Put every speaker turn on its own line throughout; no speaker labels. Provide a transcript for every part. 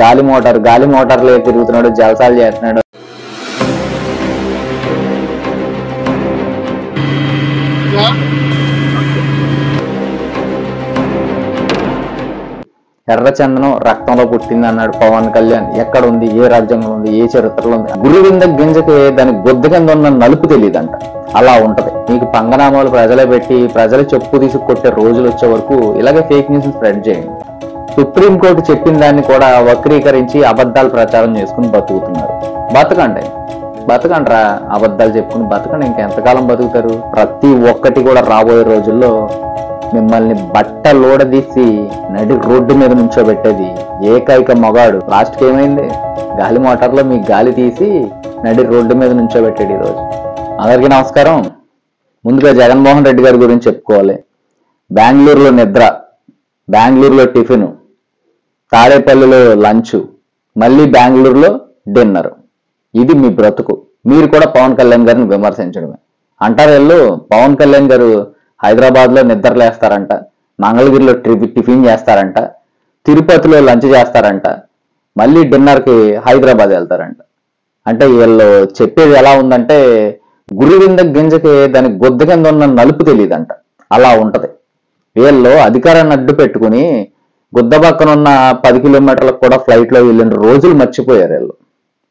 గాలి మోటార్లో తిరుగుతున్నాడు, జలసాలు చేస్తున్నాడు. ఎర్రచందనం రక్తంలో పుట్టింది అన్నాడు పవన్ కళ్యాణ్. ఎక్కడ ఉంది, ఏ రాజ్యాంగం ఉంది, ఏ చరిత్రలో ఉంది? గురి కింద గింజకి దాని గొద్దు కింద ఉన్న నలుపు తెలియదంట. అలా ఉంటది. మీకు పంగనామాలు ప్రజలే పెట్టి ప్రజలు చెప్పు తీసుకు కొట్టే రోజులు వచ్చే వరకు ఇలాగే ఫేక్ న్యూస్ స్ప్రెడ్ చేయండి. సుప్రీంకోర్టు చెప్పిన దాన్ని కూడా వక్రీకరించి అబద్ధాలు ప్రచారం చేసుకుని బతుకుతున్నారు. బతకండ్రా, అబద్ధాలు చెప్పుకుని బతకండి. ఇంకెంతకాలం బతుకుతారు? ప్రతి ఒక్కటి కూడా రాబోయే రోజుల్లో మిమ్మల్ని బట్టలోడదీసి నడి రోడ్డు మీద నుంచోబెట్టేది ఏకైక మగాడు. లాస్ట్కి ఏమైంది? గాలి మోటార్లో మీకు గాలి తీసి నడి రోడ్డు మీద నుంచోబెట్టాడు ఈరోజు. అందరికీ నమస్కారం. ముందుగా జగన్మోహన్ రెడ్డి గారి గురించి చెప్పుకోవాలి. బెంగళూరులో నిద్ర, బెంగళూరులో టిఫిన్, తాడేపల్లిలో లంచ్, మళ్ళీ బెంగళూరులో డిన్నర్. ఇది మీ బ్రతుకు. మీరు కూడా పవన్ కళ్యాణ్ గారిని విమర్శించడమే. అంటారు వెళ్ళు, పవన్ కళ్యాణ్ గారు హైదరాబాద్లో నిద్రలేస్తారంట, మంగళగిరిలో టిఫిన్ చేస్తారంట, తిరుపతిలో లంచ్ చేస్తారంట, మళ్ళీ డిన్నర్కి హైదరాబాద్ వెళ్తారంట. అంటే వీళ్ళు చెప్పేది ఎలా ఉందంటే గురి కింద గింజకి దాని గొద్దు కింద ఉన్న నలుపు తెలియదంట. అలా ఉంటది. వీళ్ళు అధికారాన్ని అడ్డు పెట్టుకుని గుద్ద పక్కన ఉన్న 10 కిలోమీటర్లకు కూడా ఫ్లైట్లో వెళ్ళిన రోజులు మర్చిపోయారు వీళ్ళు.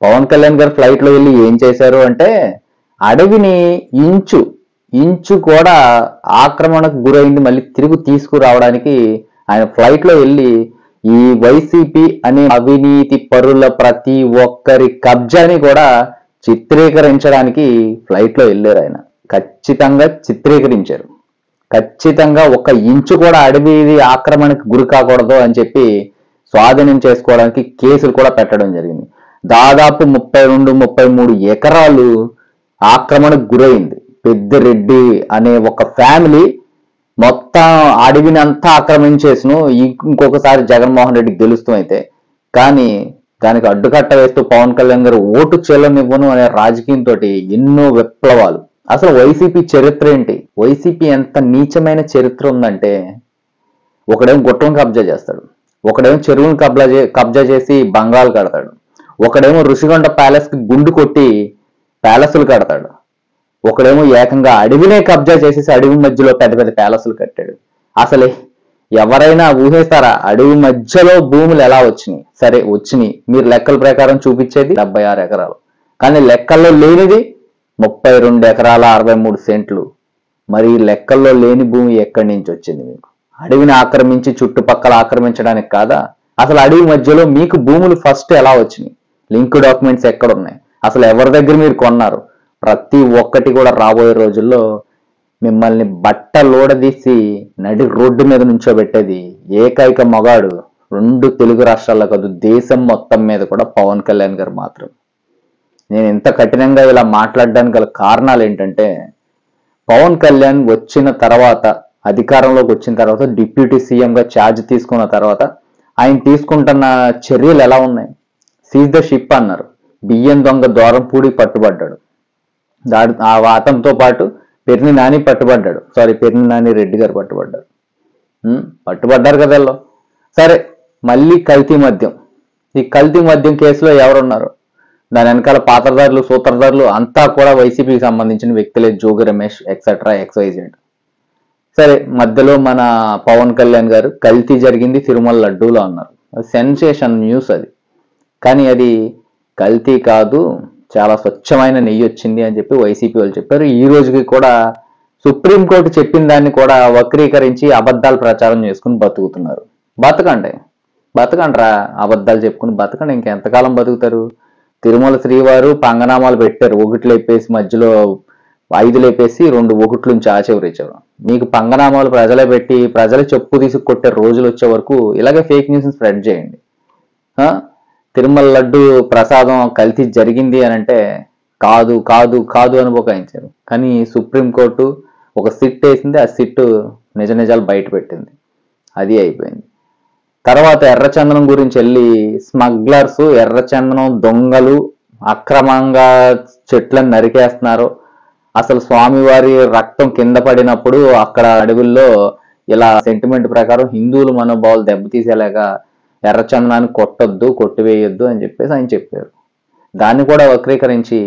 పవన్ కళ్యాణ్ గారు ఫ్లైట్లో వెళ్ళి ఏం చేశారు అంటే అడవిని ఇంచు కూడా ఆక్రమణకు గురైంది మళ్ళీ తిరిగి తీసుకురావడానికి ఆయన ఫ్లైట్లో వెళ్ళి ఈ వైసీపీ అనే అవినీతి పరుల ప్రతి ఒక్కరి కబ్జాని కూడా చిత్రీకరించడానికి ఫ్లైట్లో వెళ్ళారు. ఆయన ఖచ్చితంగా చిత్రీకరించారు. ఖచ్చితంగా 1 ఇంచు కూడా అడవి ఆక్రమణకు గురి కాకూడదు అని చెప్పి స్వాధీనం చేసుకోవడానికి కేసులు కూడా పెట్టడం జరిగింది. దాదాపు 32-33 ఎకరాలు ఆక్రమణకు గురైంది. పెద్దిరెడ్డి అనే ఒక ఫ్యామిలీ మొత్తం అడవిని అంతా ఆక్రమించేసును. ఇంకొకసారి జగన్మోహన్ రెడ్డి గెలుస్తూ అయితే కానీ దానికి అడ్డుకట్ట వేస్తూ పవన్ కళ్యాణ్ గారు ఓటు చెల్లనివ్వను అనే రాజకీయంతో ఎన్నో విప్లవాలు. అసలు వైసీపీ చరిత్ర ఏంటి? వైసీపీ ఎంత నీచమైన చరిత్ర ఉందంటే ఒకడేమో గుట్టం కబ్జా చేస్తాడు, ఒకడేమో చెరువును కబ్జా చేసి బంగాలు కడతాడు, ఒకడేమో ఋషికొండ ప్యాలెస్ కి గుండు కొట్టి ప్యాలెస్లు కడతాడు, ఒకడేమో ఏకంగా అడవినే కబ్జా చేసేసి అడవి మధ్యలో పెద్ద పెద్ద ప్యాలెస్లు కట్టాడు. అసలే ఎవరైనా ఊహేస్తారా అడవి మధ్యలో భూములు ఎలా వచ్చినాయి? సరే వచ్చినాయి, మీరు లెక్కల ప్రకారం చూపించేది 76 ఎకరాలు, కానీ లెక్కల్లో లేనిది 32 ఎకరాల 63 సెంట్లు. మరి లెక్కల్లో లేని భూమి ఎక్కడి నుంచి వచ్చింది మీకు? అడవిని ఆక్రమించి చుట్టుపక్కల ఆక్రమించడానికి కాదా? అసలు అడవి మధ్యలో మీకు భూములు ఫస్ట్ ఎలా వచ్చినాయి? లింక్ డాక్యుమెంట్స్ ఎక్కడున్నాయి? అసలు ఎవరి దగ్గర మీరు కొన్నారు? ప్రతి ఒక్కటి కూడా రాబోయే రోజుల్లో మిమ్మల్ని బట్టలోడదీసి నడి రోడ్డు మీద నుంచోబెట్టేది ఏకైక మగాడు 2 తెలుగు రాష్ట్రాల్లో కాదు, దేశం మొత్తం మీద కూడా పవన్ కళ్యాణ్ గారు మాత్రం. నేను ఇంత కఠినంగా ఇలా మాట్లాడడానికి గల కారణాలు ఏంటంటే పవన్ కళ్యాణ్ వచ్చిన తర్వాత, అధికారంలోకి వచ్చిన తర్వాత, డిప్యూటీ సీఎంగా ఛార్జ్ తీసుకున్న తర్వాత ఆయన తీసుకుంటున్న చర్యలు ఎలా ఉన్నాయి? సీజ్ ద షిప్ అన్నారు. బియ్యం దొంగ దూరంపూడి పట్టుబడ్డాడు. ఆ వాతంతో పాటు పెర్ని నాని పట్టుబడ్డాడు. పెర్ని నాని రెడ్డి గారు పట్టుబడ్డారు కదా. సరే, మళ్ళీ కల్తీ మద్యం. ఈ కల్తీ మద్యం కేసులో ఎవరున్నారు? దాని వెనకాల పాత్రదారులు, సూత్రధారులు అంతా కూడా వైసీపీకి సంబంధించిన వ్యక్తులే. Jogi Ramesh etcetera XYZ. సరే, మధ్యలో మన పవన్ కళ్యాణ్ గారు కల్తీ జరిగింది తిరుమల లడ్డూలో అన్నారు. సెన్సేషన్ న్యూస్ అది. కానీ అది కల్తీ కాదు, చాలా స్వచ్ఛమైన నెయ్యి వచ్చింది అని చెప్పి వైసీపీ వాళ్ళు చెప్పారు. ఈ రోజుకి కూడా సుప్రీంకోర్టు చెప్పిన దాన్ని కూడా వక్రీకరించి అబద్ధాలు ప్రచారం చేసుకుని బతుకుతున్నారు. బతకండ్రా, అబద్ధాలు చెప్పుకుని బతకండి. ఇంకెంతకాలం బతుకుతారు? తిరుమల శ్రీవారు పంగనామాలు పెట్టారు. 1 లేపేసి మధ్యలో 5 లేపేసి 2 1 నుంచి ఆచెవరిచ్చారు. మీకు పంగనామాలు ప్రజలే పెట్టి ప్రజలు చెప్పు తీసుకు కొట్టే రోజులు వచ్చే వరకు ఇలాగే ఫేక్ న్యూస్ స్ప్రెడ్ చేయండి. తిరుమల లడ్డు ప్రసాదం కల్తీ జరిగింది అని అంటే కాదు కాదు కాదు అని బుకాయించారు. కానీ సుప్రీంకోర్టు ఒక సిట్ వేసింది. ఆ సిట్ నిజాలు బయట పెట్టింది. అది అయిపోయింది. తర్వాత ఎర్రచందనం గురించి వెళ్ళి స్మగ్లర్స్, ఎర్రచందనం దొంగలు అక్రమంగా చెట్లను నరికేస్తున్నారు. అసలు స్వామివారి రక్తం కింద పడినప్పుడు అక్కడ అడవుల్లో ఇలా సెంటిమెంట్ ప్రకారం హిందువుల మనోభావాలు దెబ్బతీసేలాగా ఎర్రచందనాన్ని కొట్టొద్దు, కొట్టివేయొద్దు అని చెప్పేసి ఆయన చెప్పారు. దాన్ని కూడా వక్రీకరించి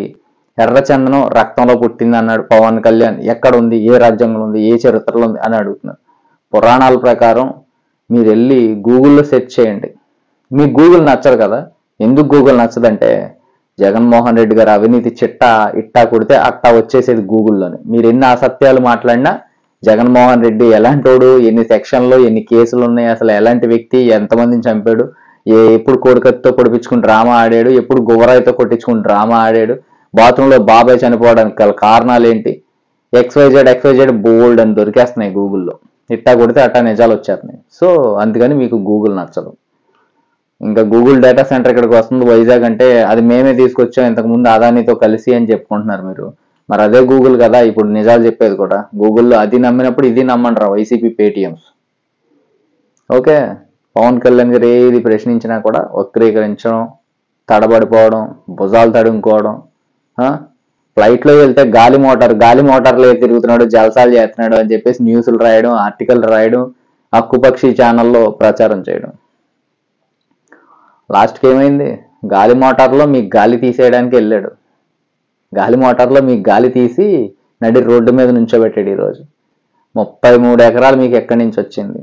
ఎర్రచందనం రక్తంలో పుట్టింది అన్నాడు పవన్ కళ్యాణ్. ఎక్కడ ఉంది, ఏ రాజ్యాంగంలో ఉంది, ఏ చరిత్రలో ఉంది అని అడుగుతున్నారు. పురాణాల ప్రకారం మీరు వెళ్ళి గూగుల్లో సెర్చ్ చేయండి. మీకు గూగుల్ నచ్చదు కదా. ఎందుకు గూగుల్ నచ్చదంటే జగన్మోహన్ రెడ్డి గారు అవినీతి చిట్టా ఇట్టా కొడితే అట్టా వచ్చేసేది గూగుల్లోనే. మీరు ఎన్ని అసత్యాలు మాట్లాడినా జగన్మోహన్ రెడ్డి ఎలాంటోడు, ఎన్ని సెక్షన్లు, ఎన్ని కేసులు ఉన్నాయి, అసలు ఎలాంటి వ్యక్తి, ఎంతమందిని చంపాడు, ఎప్పుడు కోడికత్తితో పొడిపించుకుని డ్రామా ఆడాడు, ఎప్పుడు గువరాయితో కొట్టించుకుని డ్రామా ఆడాడు, బాత్రూంలో బాబాయ్ చనిపోవడానికి గల కారణాలు ఏంటి, ఎక్స్వైజెడ్ బోల్డ్ అని దొరికేస్తున్నాయి గూగుల్లో. ఇట్టా కొడితే అట్టా నిజాలు వచ్చేస్తున్నాయి. సో అందుకని మీకు గూగుల్ నచ్చదు. ఇంకా గూగుల్ డేటా సెంటర్ ఇక్కడికి వస్తుంది వైజాగ్ అంటే అది మేమే తీసుకొచ్చాం ఇంతకుముందు అదానితో కలిసి అని చెప్పుకుంటున్నారు మీరు. మరి అదే గూగుల్ కదా ఇప్పుడు నిజాలు చెప్పేది కూడా. గూగుల్లో అది నమ్మినప్పుడు ఇది నమ్మంటారా వైసీపీ పేటిఎంస్. ఓకే, పవన్ కళ్యాణ్ గారు ఏది ప్రశ్నించినా కూడా వక్రీకరించడం, తడబడిపోవడం, భుజాలు తడుముకోవడం, ఫ్లైట్లో వెళ్తే గాలి మోటార్లో తిరుగుతున్నాడు, జలసాలు చేస్తున్నాడు అని చెప్పేసి న్యూస్లు రాయడం, ఆర్టికల్ రాయడం, హక్కుపక్షి ఛానల్లో ప్రచారం చేయడం. లాస్ట్కి ఏమైంది, గాలి మోటార్లో మీకు గాలి తీసేయడానికి వెళ్ళాడు. గాలి మోటార్లో మీకు గాలి తీసి నడి రోడ్డు మీద నుంచోబెట్టాడు. ఈరోజు 33 ఎకరాలు మీకు ఎక్కడి నుంచి వచ్చింది?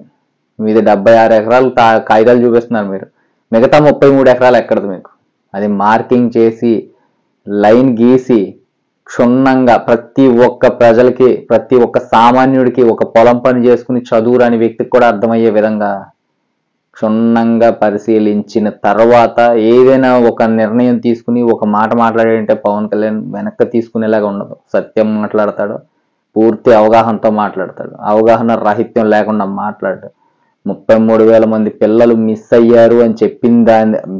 మీది 76 ఎకరాలు కాగితాలు చూపిస్తున్నారు మీరు. మిగతా 33 ఎకరాలు ఎక్కడది మీకు? అది మార్కింగ్ చేసి లైన్ గీసి క్షుణ్ణంగా ప్రతి ఒక్క ప్రజలకి, ప్రతి ఒక్క సామాన్యుడికి, ఒక పొలం పని చేసుకుని చదువురాని వ్యక్తికి కూడా అర్థమయ్యే విధంగా క్షుణ్ణంగా పరిశీలించిన తర్వాత ఏదైనా ఒక నిర్ణయం తీసుకుని ఒక మాట మాట్లాడాడంటే పవన్ కళ్యాణ్ వెనక్కి తీసుకునేలాగా ఉండదు. సత్యం మాట్లాడతాడు, పూర్తి అవగాహనతో మాట్లాడతాడు, అవగాహన రాహిత్యం లేకుండా మాట్లాడు. 33,000 మంది పిల్లలు మిస్ అయ్యారు అని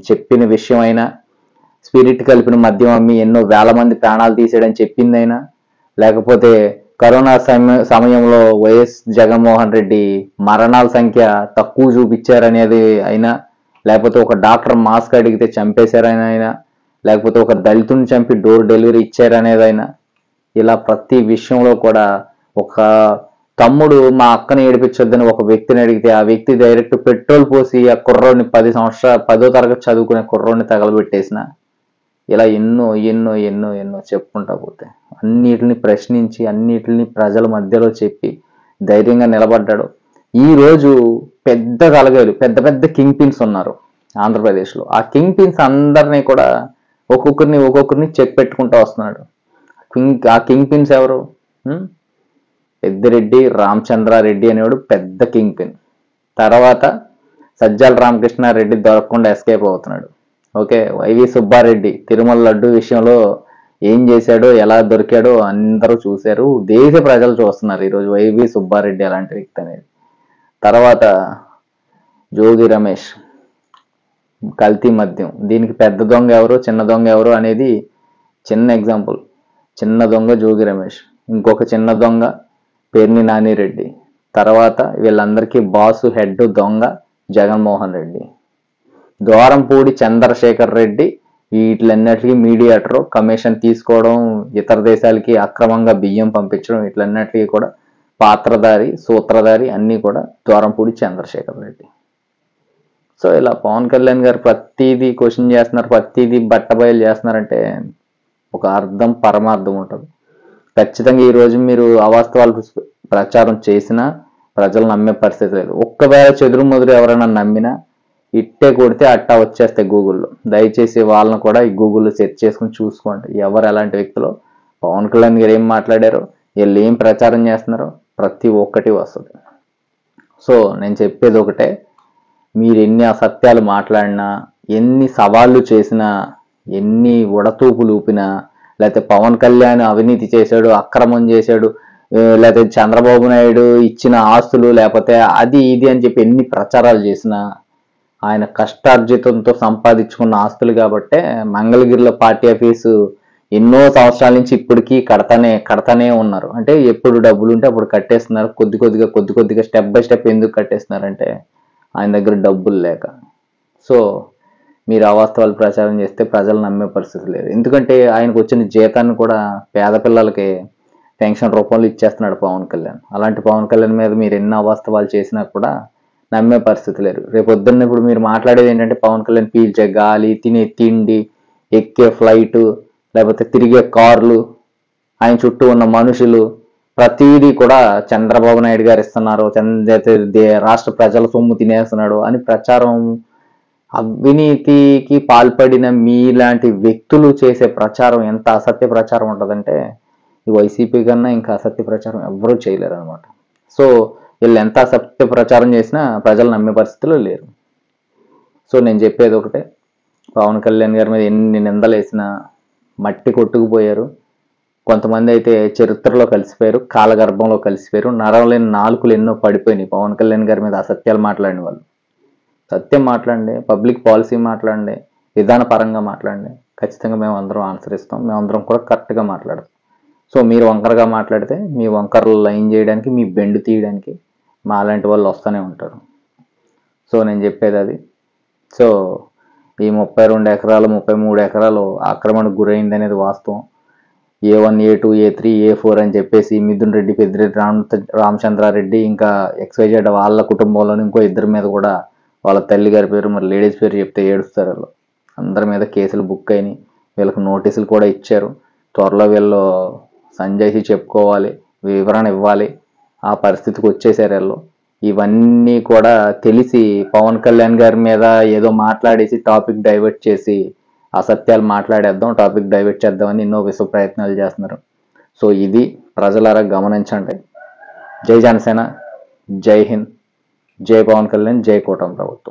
చెప్పిన విషయం అయినా, స్పిరిట్ కలిపిన మద్యం అమ్మి ఎన్నో వేల మంది ప్రాణాలు తీసాడని చెప్పిందైనా, లేకపోతే కరోనా సమయంలో వైఎస్ జగన్మోహన్ రెడ్డి మరణాల సంఖ్య తక్కువ చూపించారనేది అయినా, లేకపోతే ఒక డాక్టర్ మాస్క్ అడిగితే చంపేశారనైనా, లేకపోతే ఒక దళితుని చంపి డోర్ డెలివరీ ఇచ్చారనేదైనా, ఇలా ప్రతి విషయంలో కూడా ఒక తమ్ముడు మా అక్కని ఏడిపించొద్దని ఒక వ్యక్తిని అడిగితే ఆ వ్యక్తి డైరెక్ట్ పెట్రోల్ పోసి ఆ కుర్రోడిని 10వ తరగతి చదువుకునే కుర్రోడిని తగలబెట్టేసిన, ఇలా ఎన్నో ఎన్నో ఎన్నో ఎన్నో చెప్పుకుంటా పోతే అన్నిటిని ప్రశ్నించి అన్నిటిని ప్రజల మధ్యలో చెప్పి ధైర్యంగా నిలబడ్డాడు. ఈరోజు పెద్ద తలగాయలు, పెద్ద పెద్ద కింగ్ పిన్స్ ఉన్నారు ఆంధ్రప్రదేశ్లో. ఆ కింగ్ పిన్స్ అందరినీ కూడా ఒక్కొక్కరిని చెక్ పెట్టుకుంటూ వస్తున్నాడు. ఆ కింగ్ పిన్స్ ఎవరు? పెద్దిరెడ్డి రామచంద్రారెడ్డి అనేవాడు పెద్ద కింగ్ పిన్. తర్వాత సజ్జల రామకృష్ణారెడ్డి దొరకకుండా ఎస్కేప్ అవుతున్నాడు. ఓకే, వైవి సుబ్బారెడ్డి తిరుమల లడ్డు విషయంలో ఏం చేశాడో, ఎలా దొరికాడో అందరూ చూశారు, దేశ ప్రజలు చూస్తున్నారు ఈరోజు వైవి సుబ్బారెడ్డి అలాంటి వ్యక్తి అనేది. తర్వాత జోగి రమేష్ కల్తీ మద్యం, దీనికి పెద్ద దొంగ ఎవరు, చిన్న దొంగ ఎవరు అనేది చిన్న ఎగ్జాంపుల్. చిన్న దొంగ జోగి రమేష్, ఇంకొక చిన్న దొంగ పేర్ని నానిరెడ్డి, తర్వాత వీళ్ళందరికీ బాసు హెడ్ దొంగ జగన్మోహన్ రెడ్డి. ద్వారంపూడి చంద్రశేఖర్ రెడ్డి వీటిలన్నిటికీ మీడియేటర్, కమిషన్ తీసుకోవడం, ఇతర దేశాలకి అక్రమంగా బియ్యం పంపించడం, వీటిలన్నిటికీ కూడా పాత్రధారి, సూత్రధారి అన్నీ కూడా ద్వారంపూడి చంద్రశేఖర్ రెడ్డి. సో ఇలా పవన్ కళ్యాణ్ గారు ప్రతిదీ క్వశ్చన్ చేస్తున్నారు, ప్రతిదీ బట్టబయలు చేస్తున్నారంటే ఒక అర్థం పరమార్థం ఉంటుంది. ఖచ్చితంగా ఈరోజు మీరు అవాస్తవాలు ప్రచారం చేసినా ప్రజలు నమ్మే పరిస్థితి లేదు. ఒక్కవేళ చెదురుమదురు ఎవరైనా నమ్మినా ఇట్టే కొడితే అట్టా వచ్చేస్తాయి గూగుల్లో. దయచేసి వాళ్ళని కూడా ఈ గూగుల్లో సెర్చ్ చేసుకుని చూసుకోండి ఎవరు ఎలాంటి వ్యక్తులు, పవన్ కళ్యాణ్ గారు ఏం మాట్లాడారో, వీళ్ళు ఏం ప్రచారం చేస్తున్నారో ప్రతి ఒక్కటి వస్తుంది. సో నేను చెప్పేది ఒకటే, మీరు ఎన్ని అసత్యాలు మాట్లాడినా, ఎన్ని సవాళ్ళు చేసినా, ఎన్ని ఉడతూపులు ఊపినా, లేకపోతే పవన్ కళ్యాణ్ అవినీతి చేశాడు, అక్రమం చేశాడు, లేకపోతే చంద్రబాబు నాయుడు ఇచ్చిన ఆస్తులు, లేకపోతే అది ఇది అని చెప్పి ఎన్ని ప్రచారాలు చేసినా, ఆయన కష్టార్జితంతో సంపాదించుకున్న ఆస్తులు కాబట్టే మంగళగిరిలో పార్టీ ఆఫీసు ఎన్నో సంవత్సరాల నుంచి ఇప్పటికీ కడతానే ఉన్నారు. అంటే ఎప్పుడు డబ్బులు ఉంటే అప్పుడు కట్టేస్తున్నారు. కొద్ది కొద్దిగా స్టెప్ బై స్టెప్ ఎందుకు కట్టేస్తున్నారంటే ఆయన దగ్గర డబ్బులు లేక. సో మీరు అవాస్తవాలు ప్రచారం చేస్తే ప్రజలు నమ్మే పరిస్థితి లేదు. ఎందుకంటే ఆయనకు వచ్చిన జీతాన్ని కూడా పేద పిల్లలకి పెన్షన్ రూపంలో ఇచ్చేస్తున్నాడు పవన్ కళ్యాణ్. అలాంటి పవన్ కళ్యాణ్ మీద మీరు ఎన్ని అవాస్తవాలు చేసినా కూడా నమ్మే పరిస్థితి లేరు. రేపు పొద్దున్న ఇప్పుడు మీరు మాట్లాడేది ఏంటంటే పవన్ కళ్యాణ్ పీల్చే గాలి, తినే తిండి, ఎక్కే ఫ్లైటు, లేకపోతే తిరిగే కార్లు, ఆయన చుట్టూ ఉన్న మనుషులు, ప్రతిదీ కూడా చంద్రబాబు నాయుడు గారు ఇస్తున్నారు, రాష్ట్ర ప్రజల సొమ్ము తినేస్తున్నాడు అని ప్రచారం. అవినీతికి పాల్పడిన మీలాంటి వ్యక్తులు చేసే ప్రచారం ఎంత అసత్య ప్రచారం ఉంటుందంటే ఈ వైసీపీ కన్నా ఇంకా అసత్య ప్రచారం ఎవ్వరూ చేయలేరు అనమాట. సో వీళ్ళు ఎంత అసత్య ప్రచారం చేసినా ప్రజలు నమ్మే పరిస్థితుల్లో లేరు. సో నేను చెప్పేది ఒకటే, పవన్ కళ్యాణ్ గారి మీద ఎన్ని నిందలు వేసినా మట్టి కొట్టుకుపోయారు. కొంతమంది అయితే చరిత్రలో కలిసిపోయారు, కాలగర్భంలో కలిసిపోయారు. నరవలేని నాలుకలు ఎన్నో పడిపోయినాయి పవన్ కళ్యాణ్ గారి మీద అసత్యాలు మాట్లాడిన వాళ్ళు. సత్యం మాట్లాడండి, పబ్లిక్ పాలసీ మాట్లాడండి, విధానపరంగా మాట్లాడండి, ఖచ్చితంగా మేము అందరం ఆన్సర్ ఇస్తాం. మేమందరం కూడా కరెక్ట్గా మాట్లాడతాం. సో మీరు వంకరగా మాట్లాడితే మీ వంకరలు లైన్ చేయడానికి, మీ బెండు తీయడానికి మా అలాంటి వాళ్ళు వస్తూనే ఉంటారు. సో నేను చెప్పేది అది. సో ఈ 32 ఎకరాలు 33 ఎకరాలు ఆక్రమణకు గురైంది అనేది వాస్తవం. A1 A2 A3 A4 అని చెప్పేసి మిథున్ రెడ్డి, పెద్దిరెడ్డి రామచంద్రారెడ్డి ఇంకా XYZ వాళ్ళ కుటుంబంలోని ఇంకో ఇద్దరి మీద కూడా వాళ్ళ తల్లి గారి పేరు మరి లేడీస్ పేరు చెప్తే ఏడుస్తారు వాళ్ళు. అందరి మీద కేసులు బుక్ అయినాయి, వీళ్ళకి నోటీసులు కూడా ఇచ్చారు. త్వరలో వీళ్ళు సంజయ్కి చెప్పుకోవాలి, వివరణ ఇవ్వాలి, ఆ పరిస్థితికి వచ్చేసారు వీళ్ళు. ఇవన్నీ కూడా తెలిసి పవన్ కళ్యాణ్ గారి మీద ఏదో మాట్లాడేసి టాపిక్ డైవర్ట్ చేసి అసత్యాలు మాట్లాడేద్దాం, టాపిక్ డైవర్ట్ చేద్దామని ఎన్నో విశ్వ ప్రయత్నాలు చేస్తున్నారు. సో ఇది ప్రజలారా గమనించండి. జై జనసేన, జై హింద్, జై పవన్ కళ్యాణ్, జై కూటమి ప్రభుత్వం.